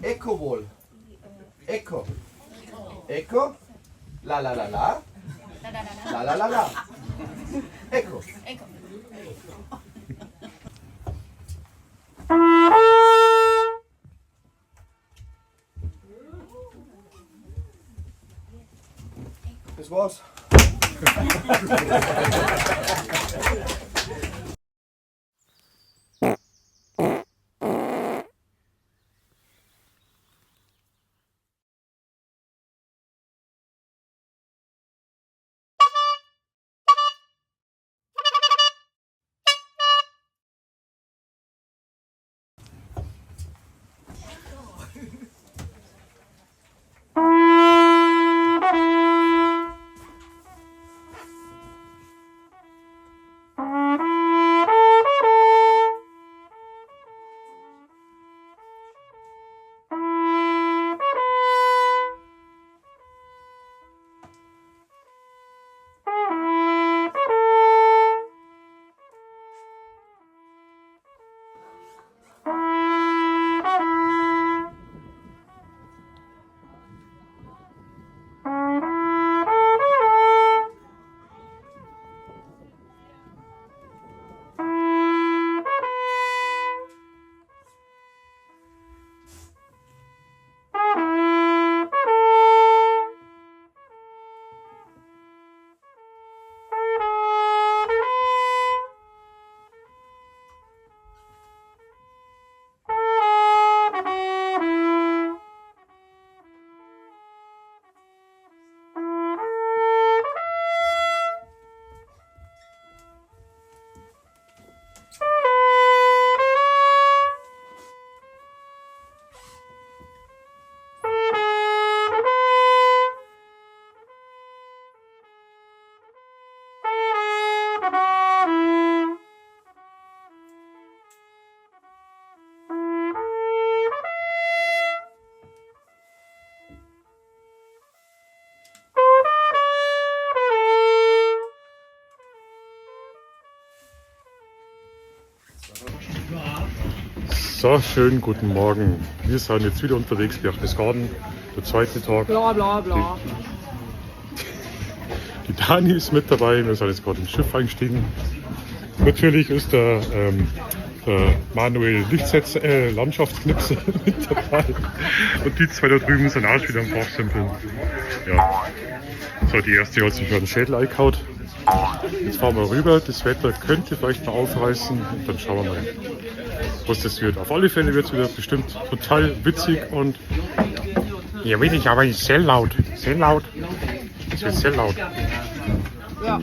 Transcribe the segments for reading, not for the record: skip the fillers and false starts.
Echo wohl. Echo. Echo. La la la la. La la la la. Echo. Das war's. So, schönen guten Morgen. Wir sind jetzt wieder unterwegs, Berchtesgaden, der zweite Tag. Bla bla bla. Die Dani ist mit dabei, wir sind jetzt gerade ins Schiff eingestiegen. Natürlich ist der Manuel Lichtsetz, Landschaftsknipse mit dabei. Und die zwei da drüben sind auch wieder am Fachsimpeln. Ja. So, die erste hat sich für den Schädel eingehauen. Jetzt fahren wir rüber, das Wetter könnte vielleicht noch aufreißen und dann schauen wir mal, was das wird. Auf alle Fälle wird es wieder bestimmt total witzig und ja, wirklich, aber sehr laut. Sehr laut. Es wird sehr laut. Ja.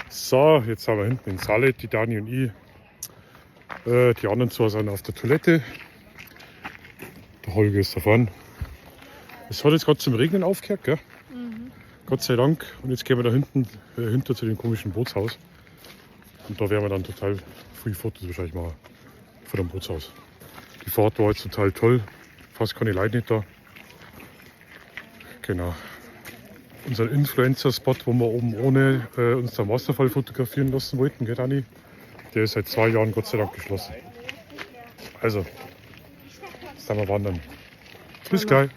So, jetzt sind wir hinten in Saale, die Dani und ich. Die anderen zwei sind auf der Toilette. Der Holger ist da vorne. Es hat jetzt gerade zum Regnen aufgehört, gell? Mhm. Gott sei Dank. Und jetzt gehen wir da hinten hinter zu dem komischen Bootshaus. Und da werden wir dann total viele Fotos wahrscheinlich machen von dem Bootshaus. Die Fahrt war jetzt total toll. Fast keine Leute nicht da. Genau. Unser Influencer-Spot, wo wir oben ohne uns den Wasserfall fotografieren lassen wollten, gell, Dani? Der ist seit 2 Jahren Gott sei Dank geschlossen. Also, jetzt sind wir wandern. Bis gleich.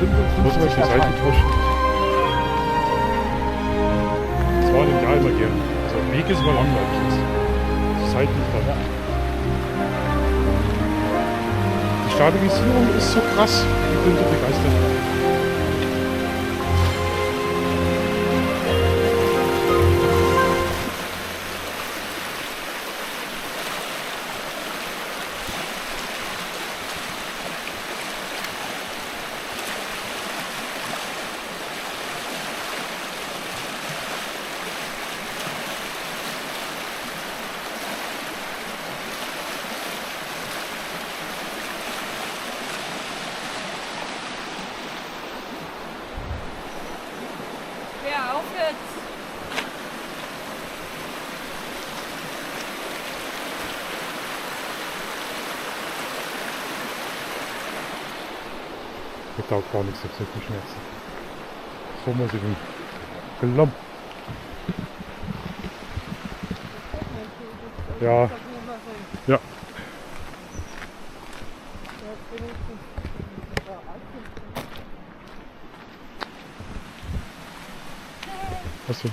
Muss man die Seiten tauschen. Das war dem Jahr immer gern. Also der Weg ist immer langweilig jetzt. Die Seiten da. Die Stabilisierung ist so krass. Ich bin so begeistert. Ja, auf jetzt! Ich taugt gar nichts, jetzt nicht Schmerzen. So muss ich ihn. Genommen. Ja. Ja. Was denn?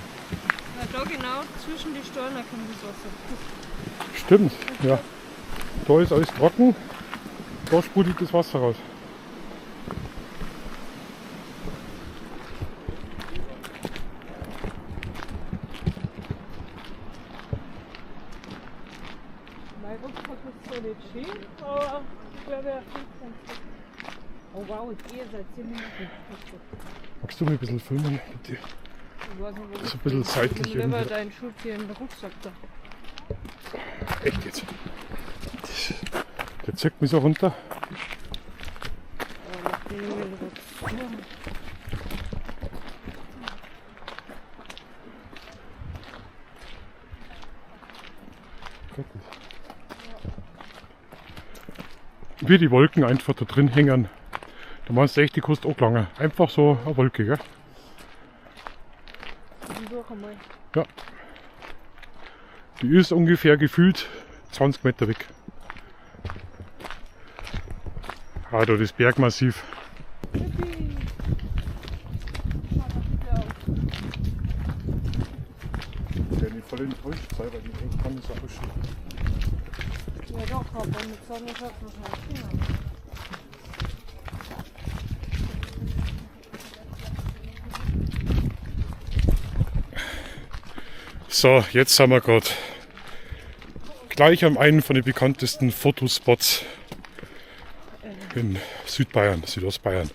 Na, da genau zwischen die Stollen, da kommt das Wasser. Stimmt, ja. Da ist alles trocken, da sprudelt das Wasser raus. Mein Rucksack ist zwar nicht schön, aber ich glaube, er fliegt ganz gut. Oh wow, ihr seid 10 Minuten. Magst du mich ein bisschen filmen, bitte? So ein bisschen seitlich irgendwie. irgendwie. Deinen Schutz hier in den Rucksack da. Echt jetzt? Der zückt mich so runter. Wie die Wolken einfach da drin hängen. Da meinst du echt, die kostet auch lange. Einfach so eine Wolke, gell? Ja. Die ist ungefähr gefühlt 20 Meter weg. Ah, da das Bergmassiv. Der nicht voll enttäuscht sei, weil die echt kann das auch schon. Ja doch, aber mit Sonne schaut man halt. So, jetzt sind wir gerade gleich am einen von den bekanntesten Fotospots in Südbayern, Südostbayern.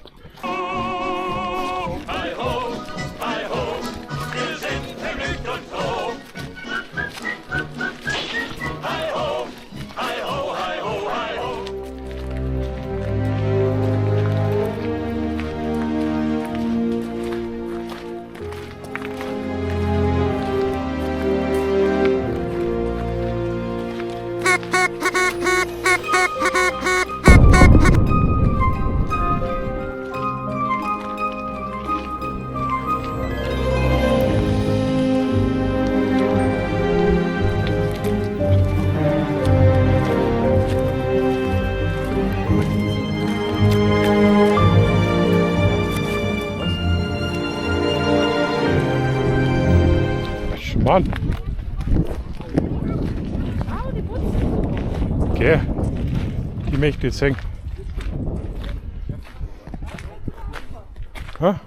Mann! Okay, die möchte ich jetzt sehen. Ha?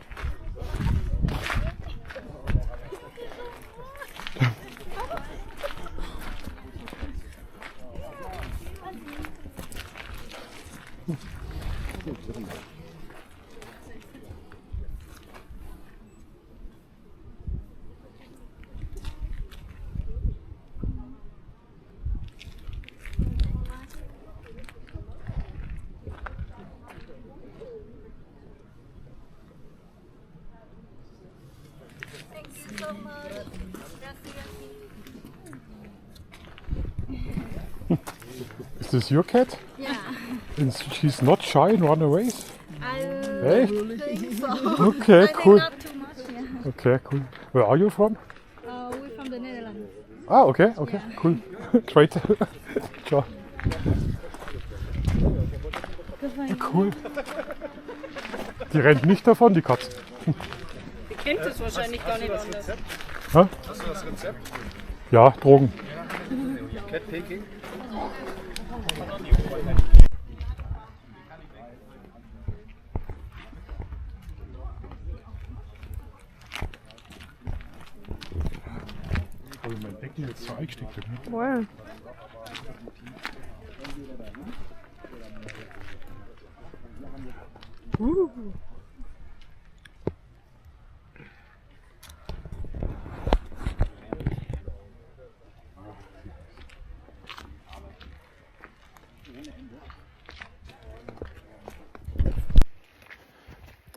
Is this your cat? Yeah, And she's not shy and run away? I Hey? think so. Okay, I cool. think not too much, yeah. Okay, cool. Where are you from? We're from the Netherlands. Ah, okay, okay, Yeah. cool. Great. Ciao. Cool. Die rennt nicht davon, die Katze. Die kennt es wahrscheinlich gar nicht anders. Ha? Hast du das Rezept? Ja, Drogen. Cat Peking? Habe ich mein Deckel jetzt so eingesteckt? Voll.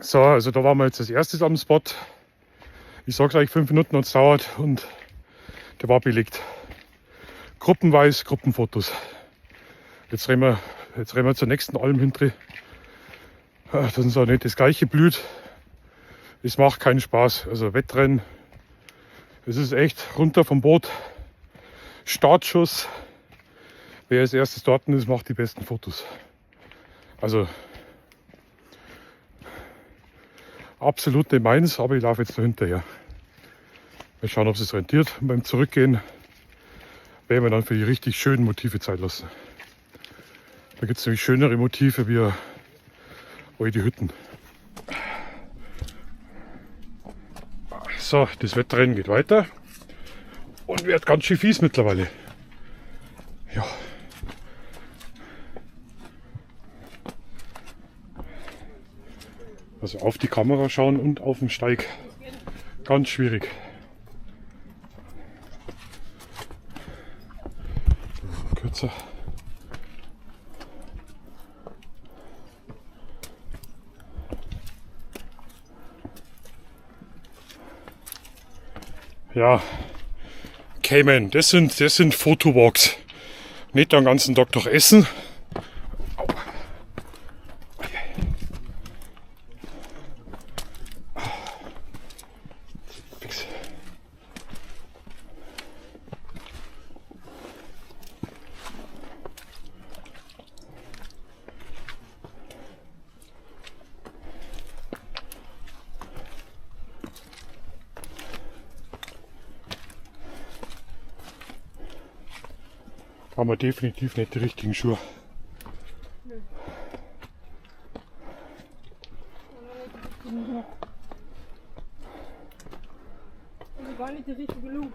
So, also da waren wir jetzt als erstes am Spot. Ich sage gleich 5 Minuten hat es dauert und der war belegt. Gruppenweise Gruppenfotos. Jetzt rennen wir zur nächsten Alm hinter. Das ist auch nicht das gleiche blüht. Es macht keinen Spaß. Also Wettrennen. Es ist echt runter vom Boot. Startschuss. Wer als erstes dort ist, macht die besten Fotos. Also absolut nicht meins, aber ich laufe jetzt da hinterher. Wir schauen, ob es rentiert. Und beim Zurückgehen werden wir dann für die richtig schönen Motive Zeit lassen. Da gibt es nämlich schönere Motive wie all die Hütten. So, das Wettrennen geht weiter und wird ganz schön fies mittlerweile. Ja. Also auf die Kamera schauen und auf den Steig. Ganz schwierig. Kürzer. Ja, Cayman, das sind Fotowalks. Nicht den ganzen Tag durch Essen. Au. Fix. Haben wir definitiv nicht die richtigen Schuhe. Also gar nicht der richtige Look.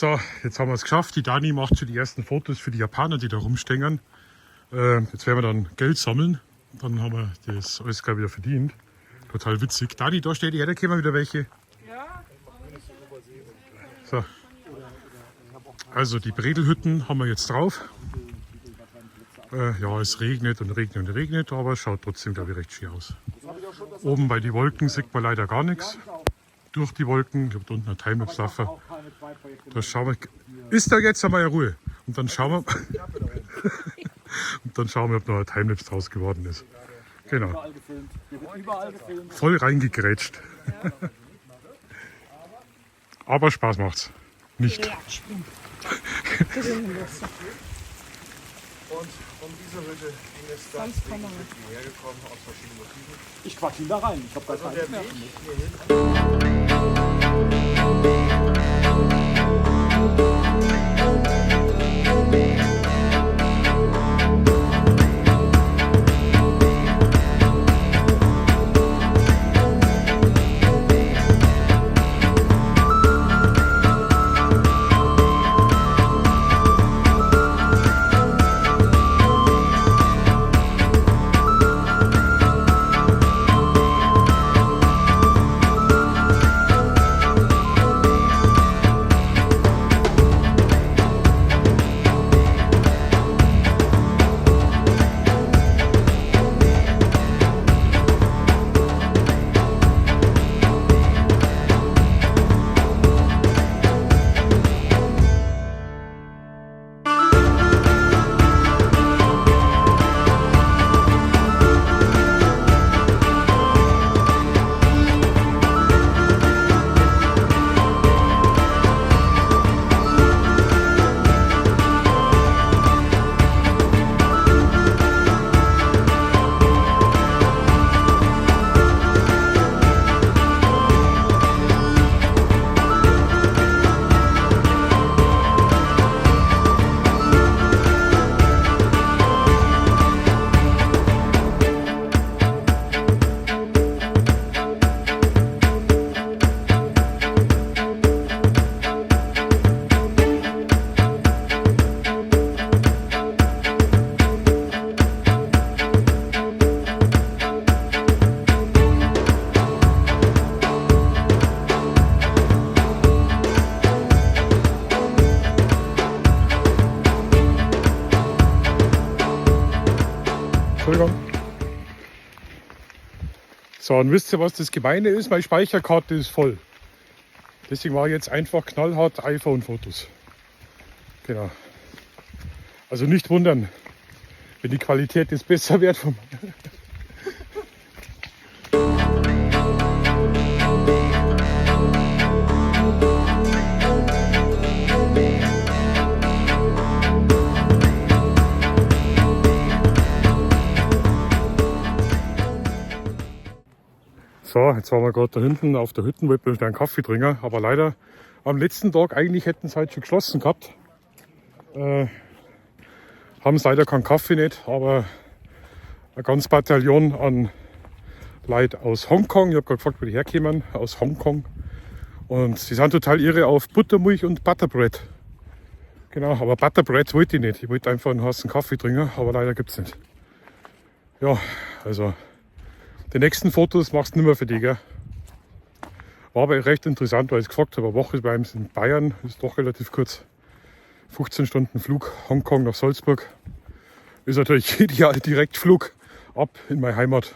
So, jetzt haben wir es geschafft. Die Dani macht schon die ersten Fotos für die Japaner, die da rumstehen. Jetzt werden wir dann Geld sammeln. Dann haben wir das alles gleich wieder verdient. Total witzig. Dani, da steht die Erde, kommen wieder welche. Ja. So. Also die Bredelhütten haben wir jetzt drauf. Ja, es regnet und regnet und regnet, aber es schaut trotzdem, glaube ich, recht schön aus. Oben bei den Wolken sieht man leider gar nichts. Durch die Wolken, ich habe da unten einen Timelapse. Da schauen wir, ist da jetzt einmal Ruhe. Und dann schauen wir, und dann schauen wir, ob noch ein Timelapse draus geworden ist. Genau. Voll reingegrätscht. Aber Spaß macht's. Nicht. Und um diese Hütte ging es dann hierher gekommen aus verschiedenen Motiven. Ich quatsch ihn da rein. Ich hab da Also der keinen Weg hierhin. So, und wisst ihr, was das Gemeine ist? Meine Speicherkarte ist voll. Deswegen war jetzt einfach knallhart iPhone-Fotos. Genau. Also nicht wundern, wenn die Qualität jetzt besser wird. So, jetzt waren wir gerade da hinten auf der Hütte, wollten wir schnell einen Kaffee trinken, aber leider am letzten Tag, eigentlich hätten sie halt schon geschlossen gehabt. Haben es leider keinen Kaffee nicht, aber ein ganzes Bataillon an Leute aus Hongkong, ich habe gerade gefragt, wo die herkommen, aus Hongkong. Und sie sind total irre auf Buttermilch und Butterbread. Genau, aber Butterbread wollte ich nicht. Ich wollte einfach einen heißen Kaffee trinken, aber leider gibt es nicht. Ja, also die nächsten Fotos machst du nicht mehr für die, gell? War aber recht interessant, weil ich gefragt habe, eine Woche bei uns in Bayern, ist doch relativ kurz. 15 Stunden Flug, Hongkong nach Salzburg. Ist natürlich ideal, Direktflug ab in meine Heimat.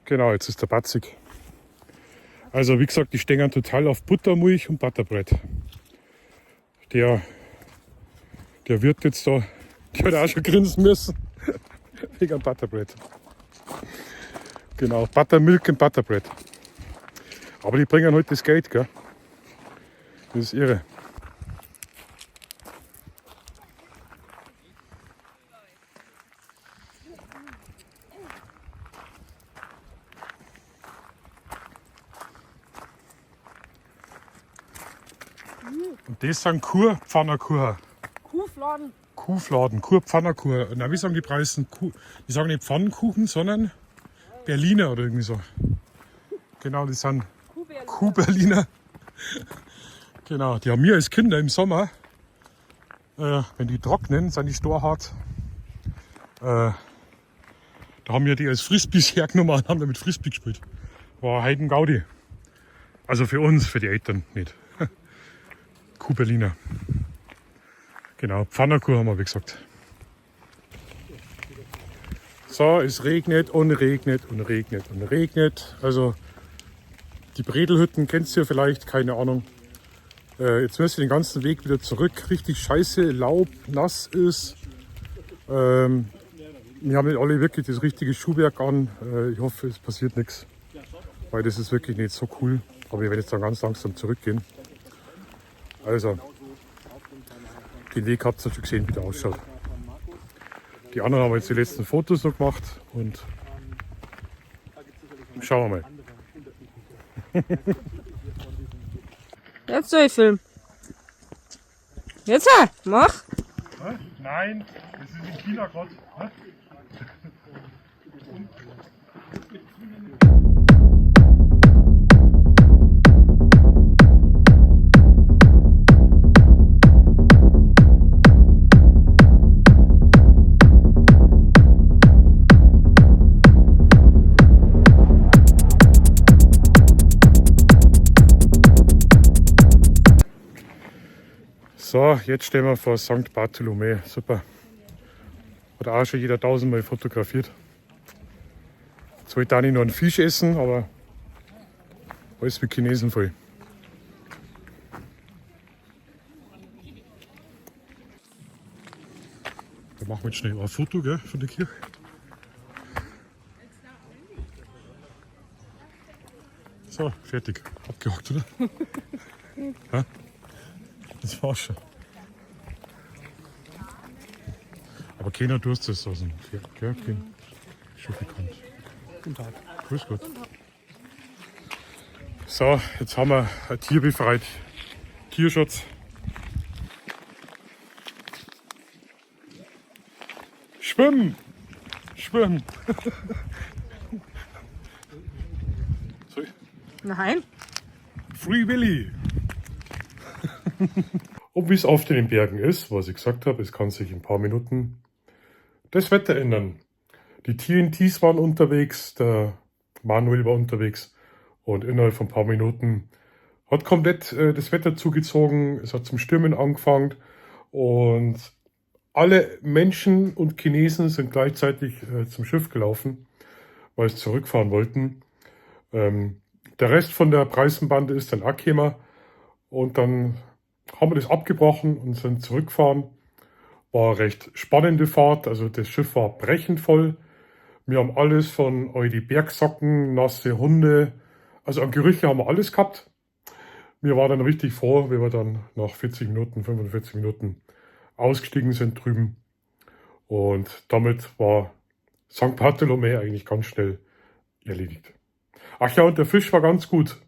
Genau, jetzt ist der Batzig. Also wie gesagt, die stehen total auf Buttermilch und Butterbread. Der Wirt jetzt da, der hat auch schon grinsen müssen. Wegen Butterbread. Genau, Buttermilk und Butterbread. Aber die bringen heute das Geld, gell? Das ist irre. Und das sind Kurpfannerkuchen. Kuhfladen. Kuhfladen, Kurpfannerkuchen. Na, wie sagen die Preisen? Die sagen nicht Pfannkuchen, sondern Berliner oder irgendwie so. Genau, die sind Kuhberliner. Genau, die haben wir als Kinder im Sommer, wenn die trocknen, sind die storhart. Da haben wir die als Frisbees hergenommen und haben damit Frisbee gespielt. War Heiden Gaudi. Also für uns, für die Eltern nicht. Kuh Berliner. Genau, Pfannerkuh haben wir wie gesagt. So, es regnet und regnet und regnet und regnet. Also die Bredelhütten kennst du ja vielleicht, keine Ahnung. Jetzt müsst ihr den ganzen Weg wieder zurück. Richtig scheiße, Laub, nass ist. Wir haben nicht alle wirklich das richtige Schuhwerk an. Ich hoffe, es passiert nichts. Weil das ist wirklich nicht so cool. Aber wir werden jetzt dann ganz langsam zurückgehen. Also, den Weg habt ihr schon gesehen, wie der ausschaut. Die anderen haben jetzt die letzten Fotos noch gemacht und schauen wir mal. Jetzt soll ich filmen. Jetzt, mach! Nein, das ist in China gerade. So, jetzt stehen wir vor St. Bartholomä. Super. Hat auch schon jeder tausendmal fotografiert. Jetzt wollte ich auch nicht noch einen Fisch essen, aber alles mit Chinesen voll. Da machen wir jetzt schnell ein Foto, gell, von der Kirche. So, fertig. Abgehakt, oder? Ja? Das war's schon. Aber keiner tust das aus dem Pferd, gell? Schon bekannt. Guten Tag. Grüß Gott. So, jetzt haben wir ein Tier befreit. Tierschutz. Schwimmen! Schwimmen! Sorry. Nein. Free Willy! Und wie es oft in den Bergen ist, was ich gesagt habe, es kann sich in ein paar Minuten das Wetter ändern. Die TNTs waren unterwegs, der Manuel war unterwegs und innerhalb von ein paar Minuten hat komplett das Wetter zugezogen, es hat zum Stürmen angefangen und alle Menschen und Chinesen sind gleichzeitig zum Schiff gelaufen, weil sie zurückfahren wollten. Der Rest von der Preißenbande ist dann auch gekommen und dann haben wir das abgebrochen und sind zurückgefahren. War eine recht spannende Fahrt, also das Schiff war brechend voll. Wir haben alles von die Bergsocken, nasse Hunde, also an Gerüche haben wir alles gehabt. Wir waren dann richtig froh, wie wir dann nach 40 Minuten, 45 Minuten ausgestiegen sind drüben. Und damit war St. Bartholomä eigentlich ganz schnell erledigt. Ach ja, und der Fisch war ganz gut.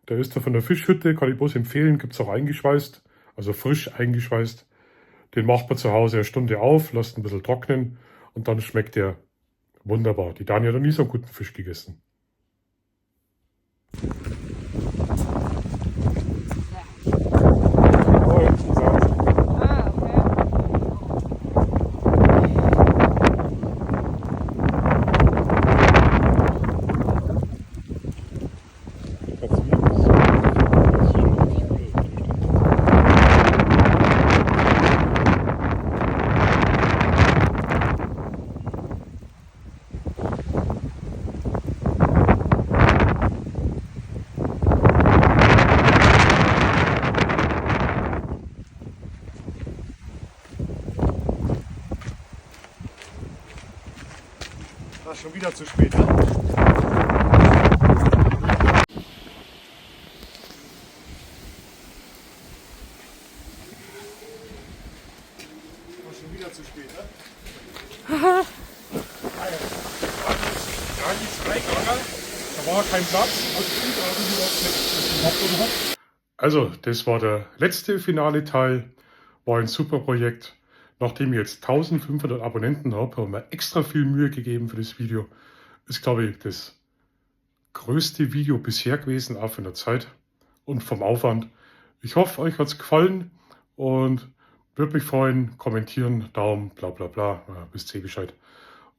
Der ist da von der Fischhütte, kann ich bloß empfehlen, gibt es auch eingeschweißt, also frisch eingeschweißt. Den macht man zu Hause eine Stunde auf, lasst ein bisschen trocknen und dann schmeckt der wunderbar. Die Dani hat noch nie so einen guten Fisch gegessen. Ah, okay. War schon wieder zu spät. Schon wieder zu spät, ne? Da war kein Platz. Also, das war der letzte finale Teil. War ein super Projekt. Nachdem ich jetzt 1500 Abonnenten habe, haben wir extra viel Mühe gegeben für das Video. Ist, glaube ich, das größte Video bisher gewesen, auch von der Zeit und vom Aufwand. Ich hoffe, euch hat es gefallen und würde mich freuen, kommentieren, Daumen, bla bla bla, wisst ihr Bescheid.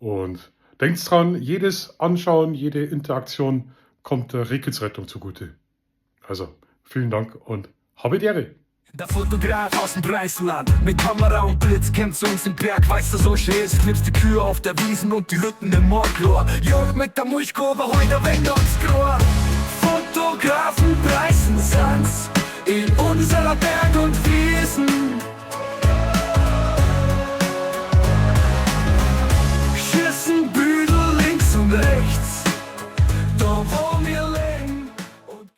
Und denkt dran, jedes Anschauen, jede Interaktion kommt der Rehkitzrettung zugute. Also, vielen Dank und habe die Ehre. Der Fotograf aus dem Preisland, mit Kamera und Blitz kennt's uns im Berg, weißt du, so schön ist, knipst die Kühe auf der Wiesen und die Hütten im Mordlor. Jörg mit der Mulchkurve, heute weg aufs Klo. Fotografen preisen Sands in unserer Berg